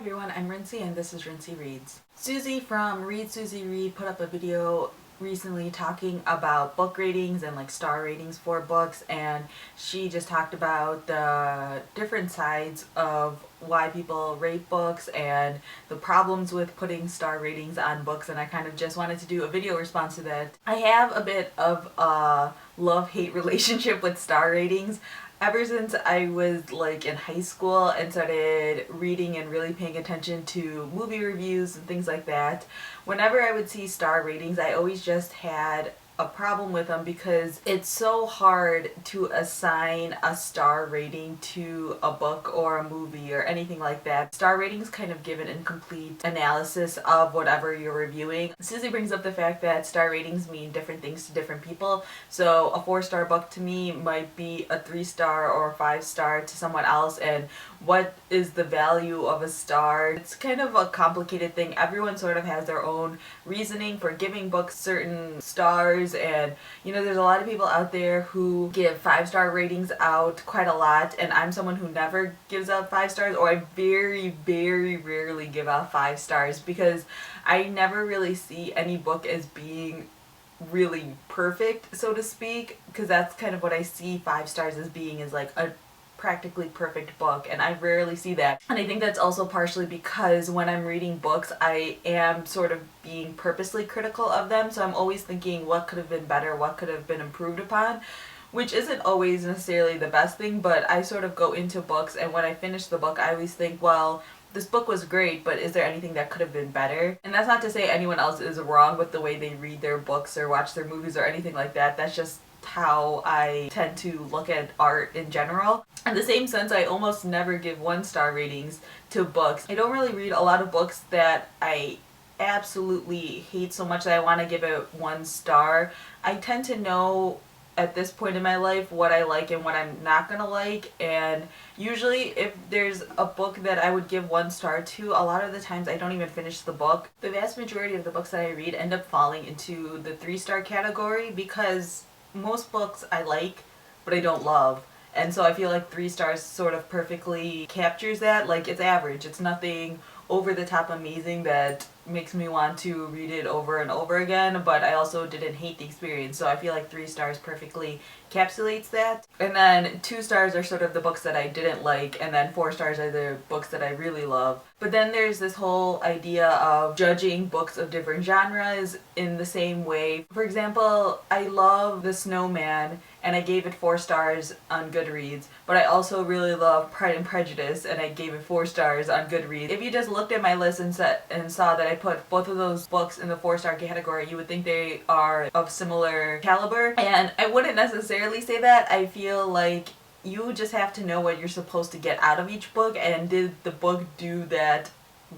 everyone, I'm Rincey and this is Rincey Reads. Susie from Read Susie Read put up a video recently talking about book ratings and like star ratings for books, and she just talked about the different sides of why people rate books and the problems with putting star ratings on books, and I kind of just wanted to do a video response to that. I have a bit of a love-hate relationship with star ratings. Ever since I was like in high school and started reading and really paying attention to movie reviews and things like that, whenever I would see star ratings, I always just had a problem with them because it's so hard to assign a star rating to a book or a movie or anything like that. Star ratings kind of give an incomplete analysis of whatever you're reviewing. Susie brings up the fact that star ratings mean different things to different people. So a 4-star book to me might be a 3-star or a 5-star to someone else, and what is the value of a star? It's kind of a complicated thing. Everyone sort of has their own reasoning for giving books certain stars, and there's a lot of people out there who give 5-star ratings out quite a lot, and I'm someone who never gives out 5 stars, or I very rarely give out 5 stars because I never really see any book as being really perfect, so to speak, because that's kind of what I see 5 stars as being, is like a practically perfect book, and I rarely see that. And I think that's also partially because when I'm reading books, I am sort of being purposely critical of them, so I'm always thinking what could have been better, what could have been improved upon, which isn't always necessarily the best thing. But I sort of go into books, and when I finish the book, I always think, well, this book was great, but is there anything that could have been better? And that's not to say anyone else is wrong with the way they read their books or watch their movies or anything like that. That's just how I tend to look at art in general. In the same sense, I almost never give 1-star ratings to books. I don't really read a lot of books that I absolutely hate so much that I want to give it 1 star. I tend to know at this point in my life what I like and what I'm not gonna like, and usually if there's a book that I would give 1 star to, a lot of the times I don't even finish the book. The vast majority of the books that I read end up falling into the 3-star category because most books I like but I don't love, and so I feel like 3 stars sort of perfectly captures that. Like, it's average, it's nothing over the top amazing that makes me want to read it over and over again, but I also didn't hate the experience, so I feel like 3 stars perfectly encapsulates that. And then 2 stars are sort of the books that I didn't like, and then 4 stars are the books that I really love. But then there's this whole idea of judging books of different genres in the same way. For example, I love The Snowman and I gave it 4 stars on Goodreads, but I also really love Pride and Prejudice and I gave it 4 stars on Goodreads. If you just looked at my list and saw that I put both of those books in the 4-star category, you would think they are of similar caliber, and I wouldn't necessarily say that. I feel like you just have to know what you're supposed to get out of each book, and did the book do that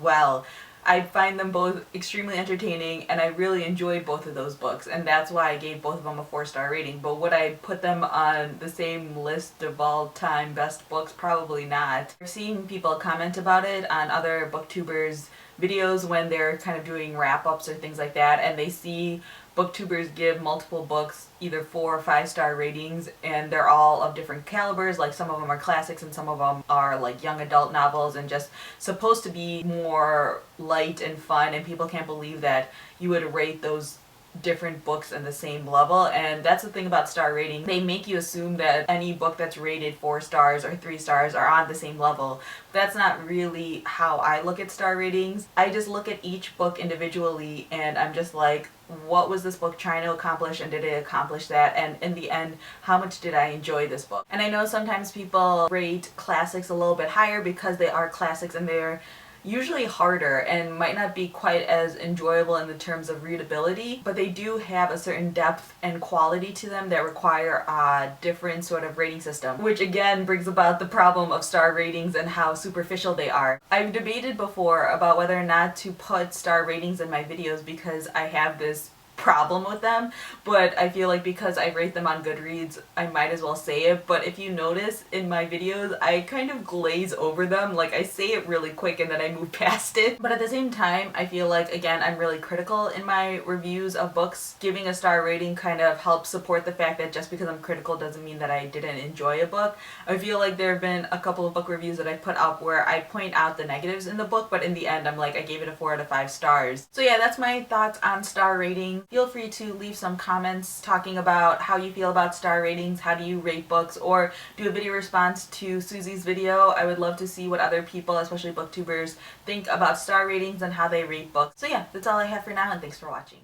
well? I find them both extremely entertaining, and I really enjoyed both of those books, and that's why I gave both of them a 4-star rating. But would I put them on the same list of all-time best books? Probably not. I've seen people comment about it on other booktubers' videos when they're kind of doing wrap-ups or things like that, and they see booktubers give multiple books either 4 or 5-star ratings, and they're all of different calibers. Like, some of them are classics and some of them are like young adult novels and just supposed to be more light and fun, and people can't believe that you would rate those different books in the same level. And that's the thing about star rating. They make you assume that any book that's rated 4 stars or 3 stars are on the same level. That's not really how I look at star ratings. I just look at each book individually and I'm just like, what was this book trying to accomplish, and did it accomplish that? And in the end, how much did I enjoy this book? And I know sometimes people rate classics a little bit higher because they are classics and they're usually harder and might not be quite as enjoyable in the terms of readability, but they do have a certain depth and quality to them that require a different sort of rating system, which again brings about the problem of star ratings and how superficial they are. I've debated before about whether or not to put star ratings in my videos because I have this problem with them, but I feel like because I rate them on Goodreads, I might as well say it. But if you notice in my videos, I kind of glaze over them. Like, I say it really quick and then I move past it. But at the same time, I feel like, again, I'm really critical in my reviews of books. Giving a star rating kind of helps support the fact that just because I'm critical doesn't mean that I didn't enjoy a book. I feel like there have been a couple of book reviews that I put up where I point out the negatives in the book, but in the end I'm like, I gave it a 4 out of 5 stars. So yeah, that's my thoughts on star rating. Feel free to leave some comments talking about how you feel about star ratings, how do you rate books, or do a video response to Susie's video. I would love to see what other people, especially booktubers, think about star ratings and how they rate books. So yeah, that's all I have for now, and thanks for watching.